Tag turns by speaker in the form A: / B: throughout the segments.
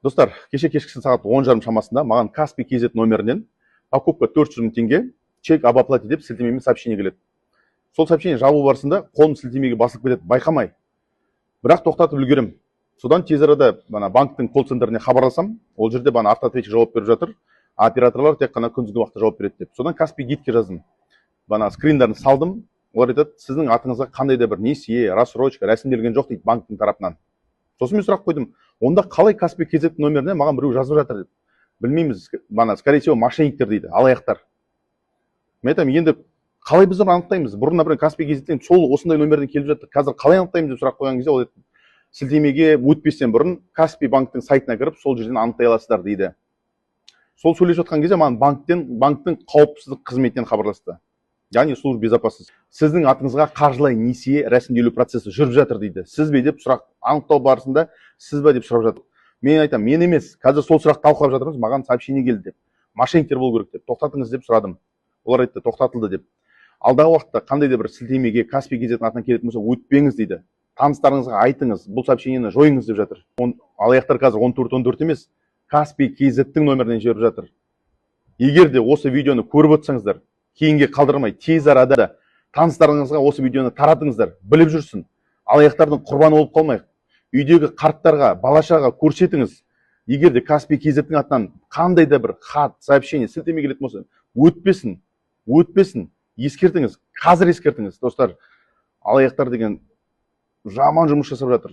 A: Достар, кешкі сағат 10:30 шамасында маған Каспий KZ номерінен покупка 400 000 теңге, чек об оплате деп сілтемемен сообщение келеді. Сол сообщение жабу барысында қолым сілтемеге басылып кетеді, байқамай. Бірақ тоқтатып үлгерем. Содан тез арада банктың колл центріне хабарласам, ол жерде автоответчик жауап беріп жатыр. Операторлар тек қана күндізгі уақытта жауап береді деп. Содан Каспий гидке жаздым. Скриндарын салдым. Олар айтады, сіздің атыңызға қандай да бір несие, рассрочка рәсімделген жоқ дейді банктың тарапынан. Сосын мен сұрақ қойдым, онда қалай Каспий KZ номеріне маған біреу жазып жатыр деп. Білмейміз, скорее всего, мошенниктер дейді, алаяқтар. Мен айтамын, енді қалай біз оны анықтаймыз? Бұрын, например, Каспий KZ-тен сол осындай номерден келіп жатыр. Қазір қалай анықтаймыз деп сұрақ қойған кезде, ол сілтемеге өтпестен бұрын Каспий банктың сайтына кіріп, сол жерден анықтай аласыздар дейді. Сол сөйлесіп жатқан кезде маған банктың қауіпсіздік қызметінен хабарласты. Яғни служба безопасности. Сіздің атыңызға қаржылай несие рәсімделу процесі жүріп жатыр дейді. Сіз бе деп сұрақ анықтау барысында сіз бе деп сұрап жатыр. Мен айтамын, мен емес, қазір сол сұрақты талқылап жатырмыз, маған сообщение келді деп. Мошенниктер болу керек деп. Тоқтатыңыз деп сұрадым. Олар айтты, тоқтатылды деп. Алдағы уақытта қандай да бір сілтемеге Каспий KZ атынан келетін болса, өтпеңіз дейді. Таныстарыңызға айтыңыз, бұл сообщениені жойыңыз деп жатыр. Алаяқтар қазір 14-14 емес, Каспий KZ-тің номерінен жіберіп жатыр. Егер де осы видеоны көріп отырсаңыздар, кейінге қалдырмай, тез арада таныстарыңызға осы видеоны таратыңыздар, біліп жүрсін. Алаяқтардың құрбаны болып қалмайық. Үйдегі қарттарға, балашаға көрсетіңіз. Егер де Каспий KZ-тің атынан қандай да бір хат, сообщение, сілтеме келетін болса, өтпесін. Ескертіңіз, қазір ескертіңіз, достар. Алаяқтар деген жаман жұмыс жасап жатыр.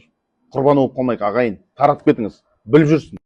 A: Құрбаны болып қалмайық, ағайын, таратып кетіңіз, біліп жүрсін.